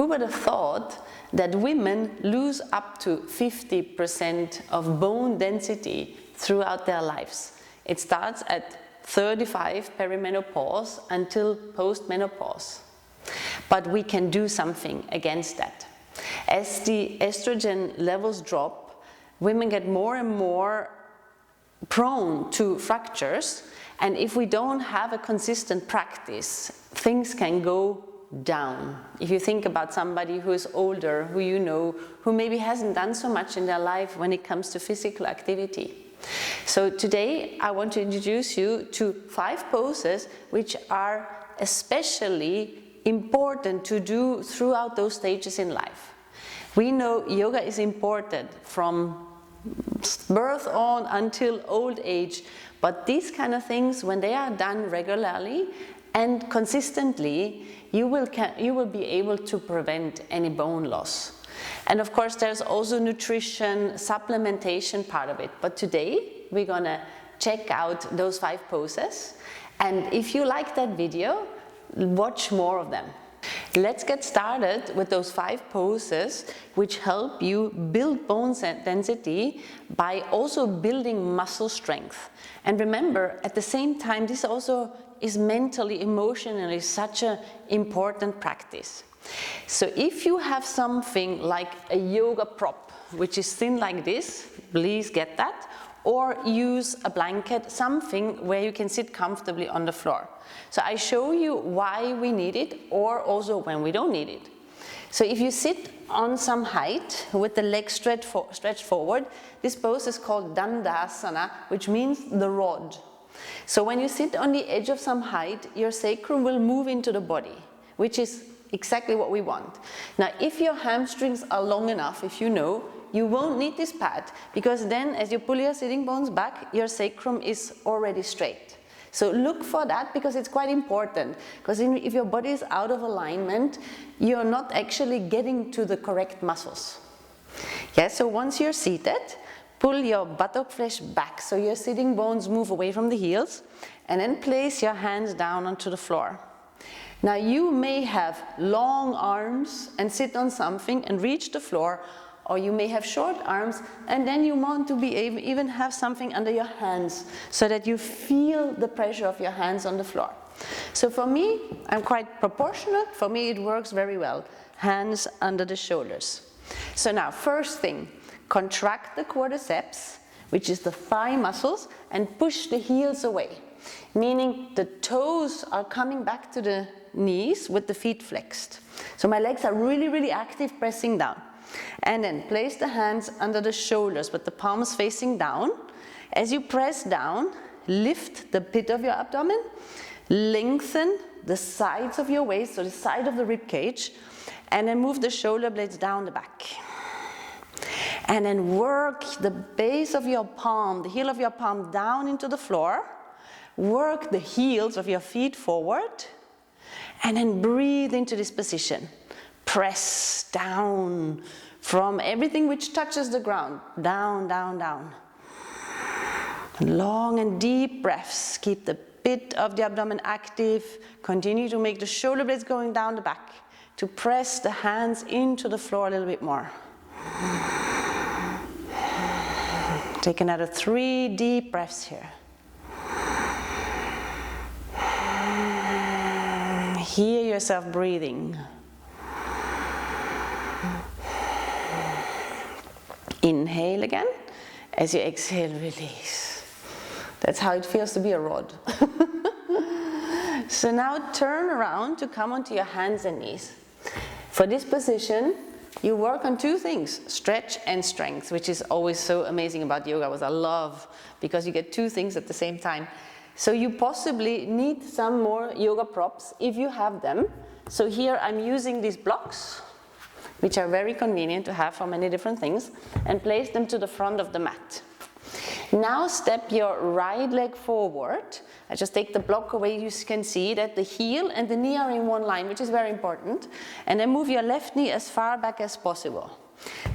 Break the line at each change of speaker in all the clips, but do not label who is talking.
Who would have thought that women lose up to 50% of bone density throughout their lives? It starts at 35 perimenopause until post-menopause. But we can do something against that. As the estrogen levels drop, women get more and more prone to fractures, and if we don't have a consistent practice, things can go down. If you think about somebody who is older, who you know, who maybe hasn't done so much in their life when it comes to physical activity. So today I want to introduce you to 5 poses which are especially important to do throughout those stages in life. We know yoga is important from birth on until old age, but these kind of things, when they are done regularly and consistently, you will be able to prevent any bone loss. And of course there's also nutrition, supplementation part of it, but today we're gonna check out those 5 poses, and if you like that video, watch more of them. Let's get started with those 5 poses which help you build bone density by also building muscle strength. And remember, at the same time, this also is mentally, emotionally such an important practice. So if you have something like a yoga prop, which is thin like this, please get that, or use a blanket, something where you can sit comfortably on the floor. So I show you why we need it, or also when we don't need it. So if you sit on some height with the legs stretched forward, this pose is called Dandasana, which means the rod. So when you sit on the edge of some height, your sacrum will move into the body, which is exactly what we want. Now, if your hamstrings are long enough, if you know, you won't need this pad, because then as you pull your sitting bones back, your sacrum is already straight. So look for that, because it's quite important, because if your body is out of alignment, you're not actually getting to the correct muscles. Yeah, so once you're seated, pull your buttock flesh back so your sitting bones move away from the heels, and then place your hands down onto the floor. Now you may have long arms and sit on something and reach the floor, or you may have short arms and then you want to be able even have something under your hands so that you feel the pressure of your hands on the floor. So for me, I'm quite proportionate. For me, it works very well. Hands under the shoulders. So now, first thing, contract the quadriceps, which is the thigh muscles, and push the heels away, meaning the toes are coming back to the knees with the feet flexed. So my legs are really, really active, pressing down. And then place the hands under the shoulders with the palms facing down. As you press down, lift the pit of your abdomen, lengthen the sides of your waist, so the side of the rib cage, and then move the shoulder blades down the back. And then work the base of your palm, the heel of your palm down into the floor. Work the heels of your feet forward, and then breathe into this position. Press down from everything which touches the ground, down, down, down. Long and deep breaths. Keep the pit of the abdomen active. Continue to make the shoulder blades going down the back, to press the hands into the floor a little bit more. Take another 3 deep breaths here. Hear yourself breathing. Inhale again. As you exhale, release. That's how it feels to be a rod. So now turn around to come onto your hands and knees. For this position, you work on 2 things, stretch and strength, which is always so amazing about yoga, which I love, because you get 2 things at the same time. So you possibly need some more yoga props if you have them. So here I'm using these blocks, which are very convenient to have for many different things, and place them to the front of the mat. Now step your right leg forward. I just take the block away. You can see that the heel and the knee are in one line, which is very important. And then move your left knee as far back as possible.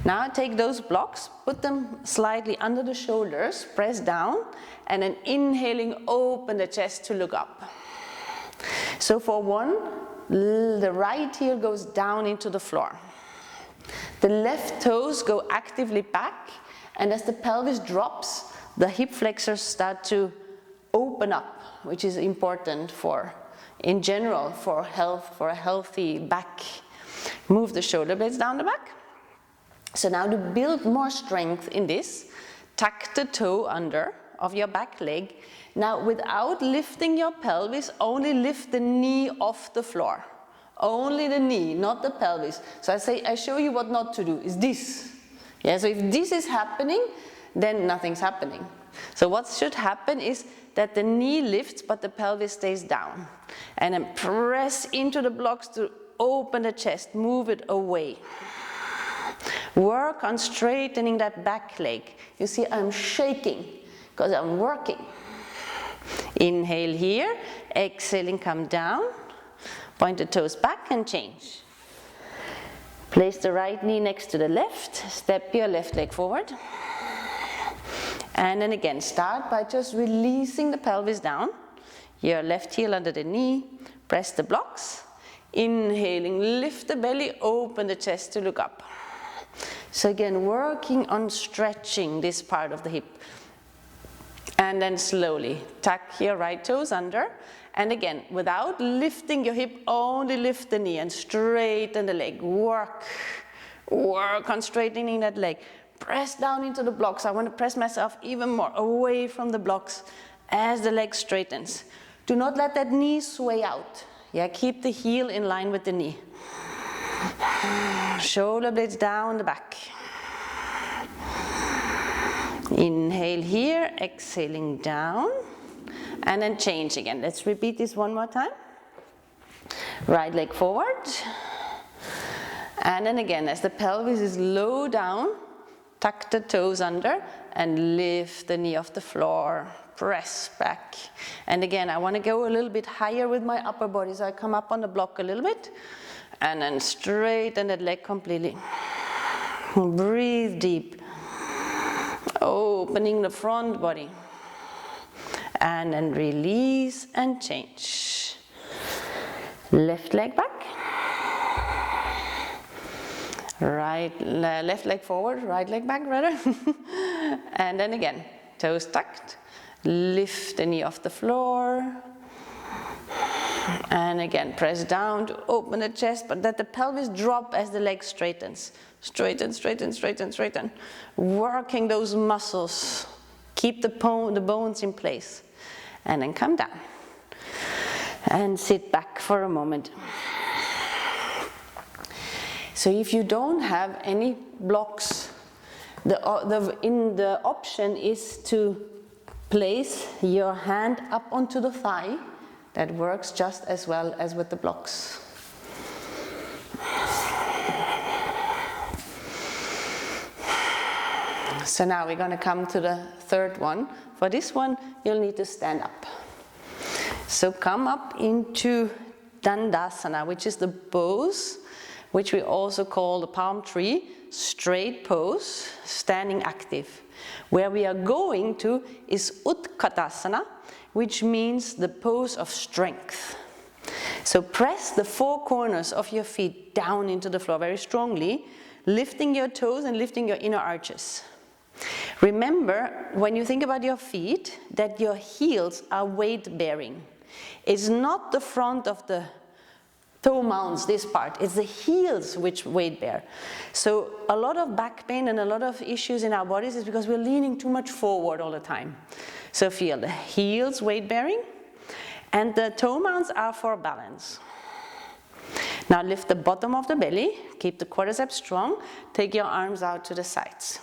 Now take those blocks, put them slightly under the shoulders, press down, and then inhaling, open the chest to look up. So for 1, the right heel goes down into the floor. The left toes go actively back, and as the pelvis drops, the hip flexors start to open up, which is important in general, for a healthy back. Move the shoulder blades down the back. So now to build more strength in this, tuck the toe under of your back leg. Now without lifting your pelvis, only lift the knee off the floor. Only the knee, not the pelvis. So I show you what not to do, is this. Yeah, so if this is happening, then nothing's happening. So what should happen is that the knee lifts, but the pelvis stays down. And then press into the blocks to open the chest, move it away. Work on straightening that back leg. You see, I'm shaking because I'm working. Inhale here, exhaling, come down. Point the toes back and change. Place the right knee next to the left, step your left leg forward. And then again, start by just releasing the pelvis down. Your left heel under the knee, press the blocks. Inhaling, lift the belly, open the chest to look up. So again, working on stretching this part of the hip. And then slowly tuck your right toes under. And again, without lifting your hip, only lift the knee and straighten the leg. Work on straightening that leg. Press down into the blocks. I want to press myself even more away from the blocks as the leg straightens. Do not let that knee sway out. Yeah, keep the heel in line with the knee. Shoulder blades down the back. Inhale here, exhaling down. And then change again. Let's repeat this one more time. Right leg forward. And then again, as the pelvis is low down, tuck the toes under and lift the knee off the floor. Press back. And again, I want to go a little bit higher with my upper body. So I come up on the block a little bit. And then straighten that leg completely. Breathe deep. Opening the front body. And then release and change. Left leg back. Left leg forward, right leg back rather. And then again, toes tucked. Lift the knee off the floor. And again, press down to open the chest, but let the pelvis drop as the leg straightens. Straighten, straighten, straighten, straighten. Working those muscles. Keep the bones in place. And then come down. And sit back for a moment. So if you don't have any blocks, the option is to place your hand up onto the thigh. That works just as well as with the blocks. So now we're going to come to the third one. For this one, you'll need to stand up. So come up into Dandasana, which is the pose, which we also call the palm tree, straight pose, standing active. Where we are going to is Utkatasana, which means the pose of strength. So press the four corners of your feet down into the floor very strongly, lifting your toes and lifting your inner arches. Remember, when you think about your feet, that your heels are weight-bearing. It's not the front of the toe mounts, this part. It's the heels which weight bear. So a lot of back pain and a lot of issues in our bodies is because we're leaning too much forward all the time. So feel the heels weight-bearing, and the toe mounts are for balance. Now lift the bottom of the belly, keep the quadriceps strong, take your arms out to the sides.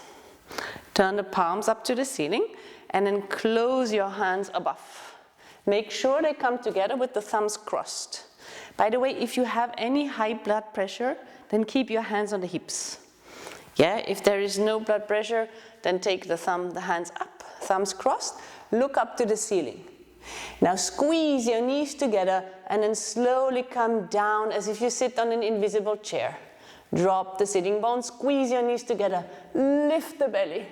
Turn the palms up to the ceiling, and then close your hands above. Make sure they come together with the thumbs crossed. By the way, if you have any high blood pressure, then keep your hands on the hips. Yeah, if there is no blood pressure, then take the hands up, thumbs crossed, look up to the ceiling. Now squeeze your knees together and then slowly come down as if you sit on an invisible chair. Drop the sitting bones, squeeze your knees together, lift the belly,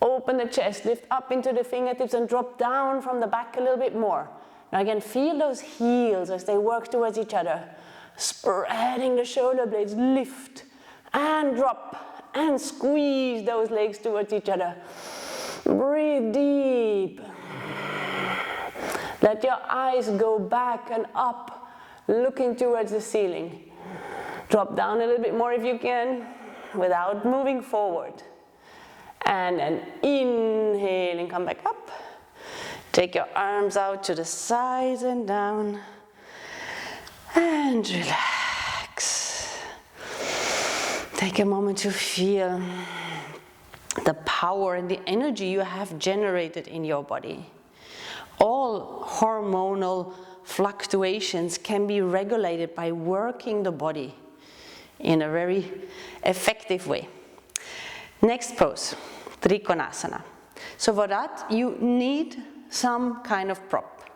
open the chest, lift up into the fingertips and drop down from the back a little bit more. Now again, feel those heels as they work towards each other.
Spreading the shoulder blades, lift and drop and squeeze those legs towards each other. Breathe deep. Let your eyes go back and up, looking towards the ceiling. Drop down a little bit more if you can, without moving forward. And then inhale and come back up. Take your arms out to the sides and down. And relax. Take a moment to feel the power and the energy you have generated in your body. All hormonal fluctuations can be regulated by working the body in a very effective way. Next pose, Trikonasana. So for that, you need some kind of prop.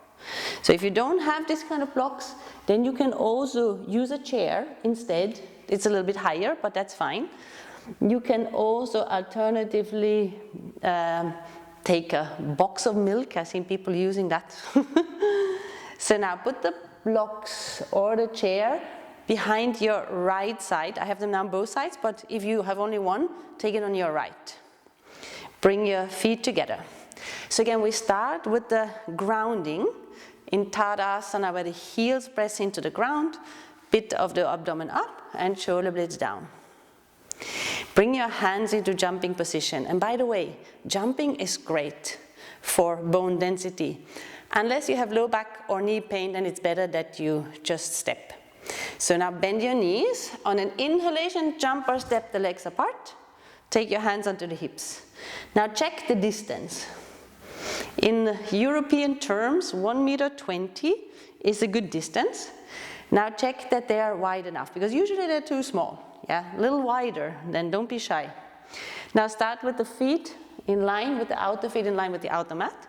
So if you don't have this kind of blocks, then you can also use a chair instead. It's a little bit higher, but that's fine. You can also alternatively take a box of milk. I've seen people using that. So now put the blocks or the chair behind your right side. I have them now on both sides, but if you have only one, take it on your right. Bring your feet together. So again, we start with the grounding in Tadasana, where the heels press into the ground, bit of the abdomen up and shoulder blades down. Bring your hands into jumping position. And by the way, jumping is great for bone density. Unless you have low back or knee pain, then it's better that you just step. So now bend your knees. On an inhalation, jump or step the legs apart. Take your hands onto the hips. Now check the distance. In European terms, 1.20 meters is a good distance. Now check that they are wide enough, because usually they're too small. Yeah, a little wider, then don't be shy. Now start with the feet in line with the outer feet, in line with the outer mat.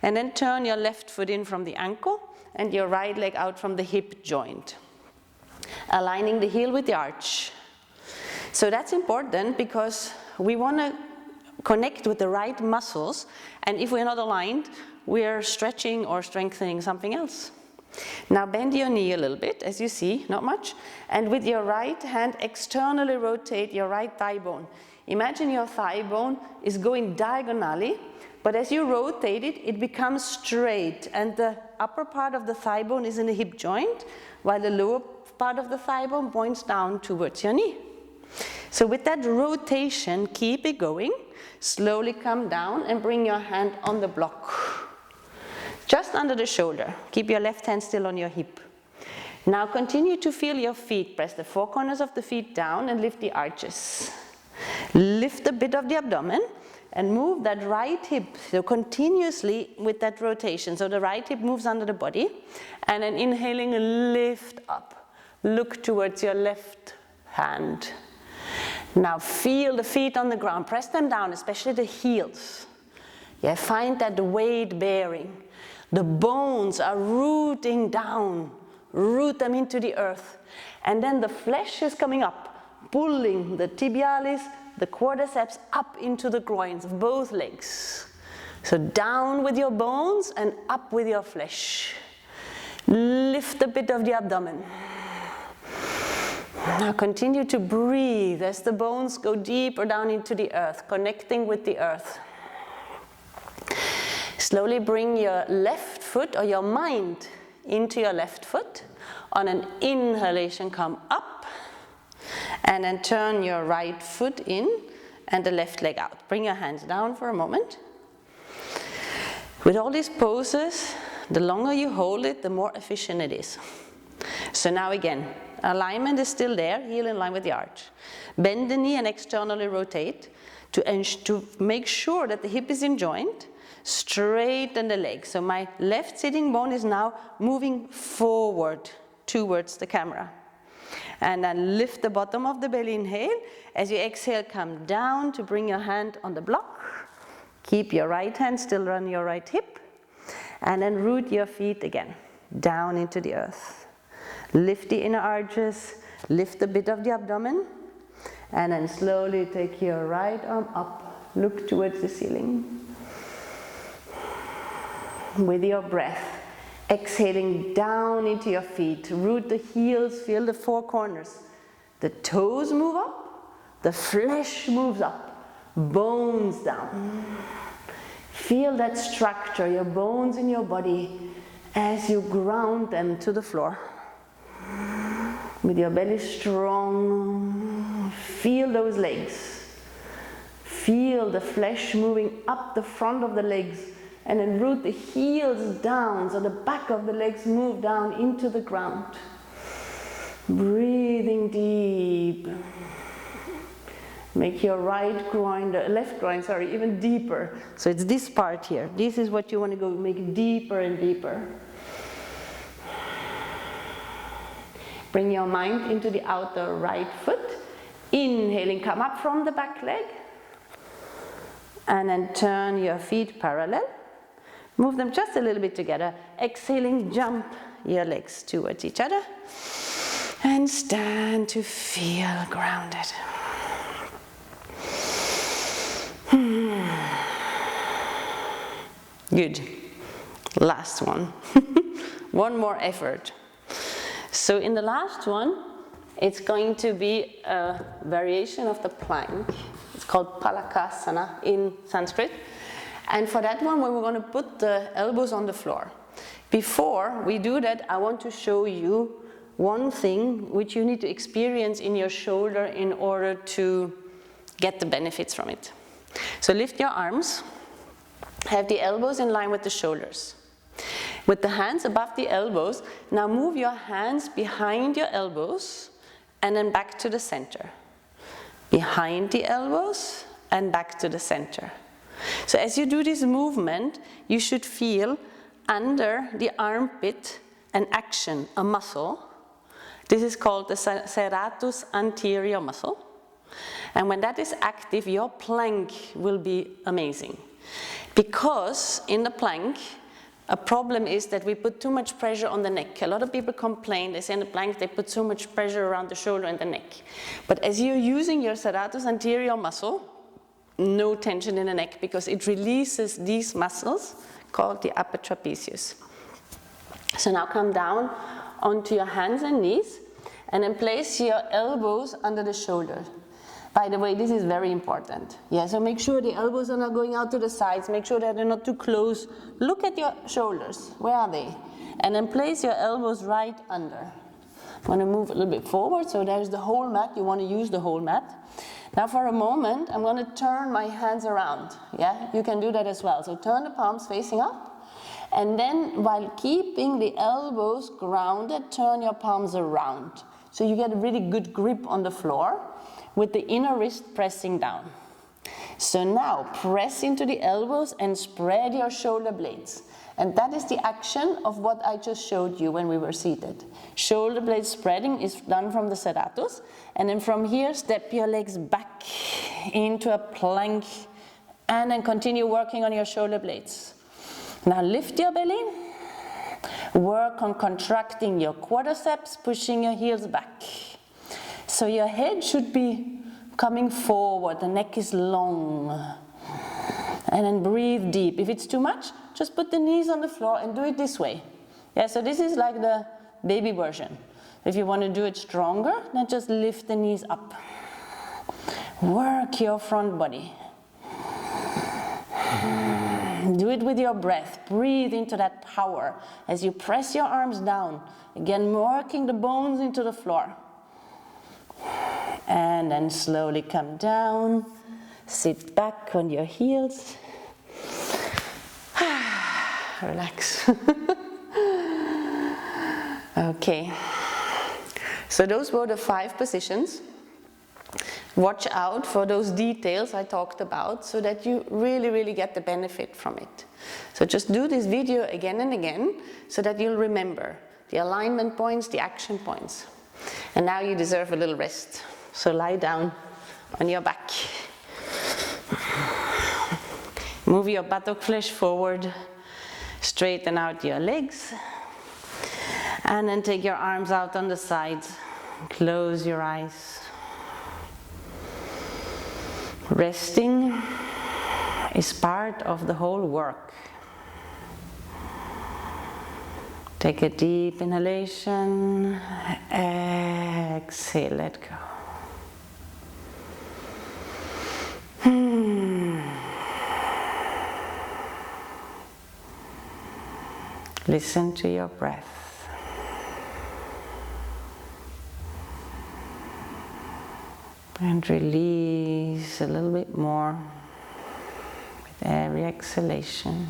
And then turn your left foot in from the ankle and your right leg out from the hip joint. Aligning the heel with the arch. So that's important because we want to connect with the right muscles, and if we're not aligned, we're stretching or strengthening something else. Now bend your knee a little bit, as you see, not much, and with your right hand externally rotate your right thigh bone. Imagine your thigh bone is going diagonally, but as you rotate it, it becomes straight, and the upper part of the thigh bone is in the hip joint, while the lower part of the thigh bone points down towards your knee. So with that rotation, keep it going. Slowly come down and bring your hand on the block. Just under the shoulder. Keep your left hand still on your hip. Now continue to feel your feet. Press the four corners of the feet down and lift the arches. Lift a bit of the abdomen and move that right hip. So continuously with that rotation. So the right hip moves under the body. And then inhaling, lift up. Look towards your left hand. Now feel the feet on the ground, press them down, especially the heels. Yeah, find that weight bearing. The bones are rooting down, root them into the earth. And then the flesh is coming up, pulling the tibialis, the quadriceps up into the groins of both legs. So down with your bones and up with your flesh. Lift a bit of the abdomen. Now continue to breathe as the bones go deeper down into the earth, connecting with the earth. Slowly bring your left foot or your mind into your left foot. On an inhalation, come up. And then turn your right foot in and the left leg out. Bring your hands down for a moment. With all these poses, the longer you hold it, the more efficient it is. So now again, alignment is still there, heel in line with the arch. Bend the knee and externally rotate to make sure that the hip is in joint. Straighten the leg. So my left sitting bone is now moving forward towards the camera. And then lift the bottom of the belly, inhale. As you exhale, come down to bring your hand on the block. Keep your right hand still on your right hip. And then root your feet again, down into the earth. Lift the inner arches, lift a bit of the abdomen, and then slowly take your right arm up, look towards the ceiling. With your breath, Exhaling down into your feet, root the heels, feel the four corners. The toes move up, the flesh moves up, bones down. Feel that structure, your bones in your body, as you ground them to the floor. With your belly strong, feel those legs. Feel the flesh moving up the front of the legs, and then root the heels down so the back of the legs move down into the ground. Breathing deep. Make your left groin, even deeper. So it's this part here. This is what you want to go make deeper and deeper. Bring your mind into the outer right foot. Inhaling, come up from the back leg. And then turn your feet parallel. Move them just a little bit together. Exhaling, jump your legs towards each other. And stand to feel grounded. Good. Last one. One more effort. So in the last one, it's going to be a variation of the plank. It's called Palakasana in Sanskrit. And for that one, we're going to put the elbows on the floor. Before we do that, I want to show you one thing which you need to experience in your shoulder in order to get the benefits from it. So lift your arms, have the elbows in line with the shoulders. With the hands above the elbows, now move your hands behind your elbows and then back to the center. Behind the elbows and back to the center. So as you do this movement, you should feel under the armpit an action, a muscle. This is called the serratus anterior muscle. And when that is active, your plank will be amazing. Because in the plank, a problem is that we put too much pressure on the neck. A lot of people complain, they say in the plank they put so much pressure around the shoulder and the neck. But as you're using your serratus anterior muscle, no tension in the neck because it releases these muscles called the upper trapezius. So now come down onto your hands and knees and then place your elbows under the shoulders. By the way, this is very important. Yeah, so make sure the elbows are not going out to the sides. Make sure that they're not too close. Look at your shoulders. Where are they? And then place your elbows right under. I'm going to move a little bit forward. So there's the whole mat. You want to use the whole mat. Now for a moment, I'm going to turn my hands around. Yeah, you can do that as well. So turn the palms facing up. And then while keeping the elbows grounded, turn your palms around. So you get a really good grip on the floor, with the inner wrist pressing down. So now press into the elbows and spread your shoulder blades. And that is the action of what I just showed you when we were seated. Shoulder blade spreading is done from the serratus. And then from here, step your legs back into a plank and then continue working on your shoulder blades. Now lift your belly. Work on contracting your quadriceps, pushing your heels back. So your head should be coming forward, the neck is long. And then breathe deep. If it's too much, just put the knees on the floor and do it this way. Yeah, so this is like the baby version. If you want to do it stronger, then just lift the knees up. Work your front body. Do it with your breath. Breathe into that power as you press your arms down. Again, working the bones into the floor. And then slowly come down, sit back on your heels, relax. Okay, so those were the 5 positions. Watch out for those details I talked about so that you really get the benefit from it. So just do this video again and again so that you'll remember the alignment points, the action points. And now you deserve a little rest. So lie down on your back. Move your buttock flesh forward. Straighten out your legs. And then take your arms out on the sides. Close your eyes. Resting is part of the whole work. Take a deep inhalation, exhale, let go. Listen to your breath. And release a little bit more with every exhalation.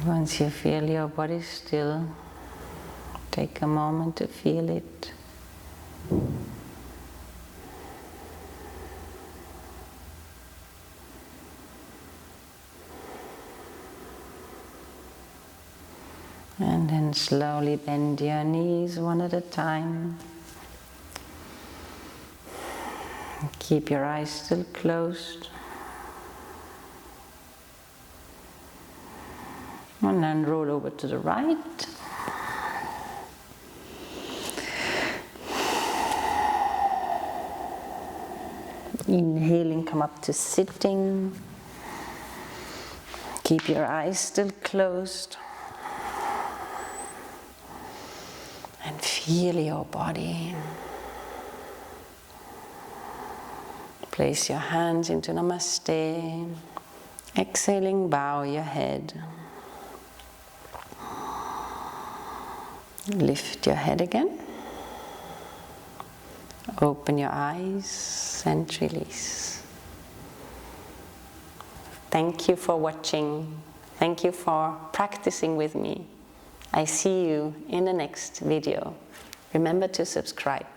Once you feel your body still, take a moment to feel it. And then slowly bend your knees one at a time. Keep your eyes still closed. And then roll over to the right. Inhaling, come up to sitting. Keep your eyes still closed. And feel your body. Place your hands into Namaste. Exhaling, bow your head. Lift your head again. Open your eyes and release. Thank you for watching. Thank you for practicing with me. I see you in the next video. Remember to subscribe.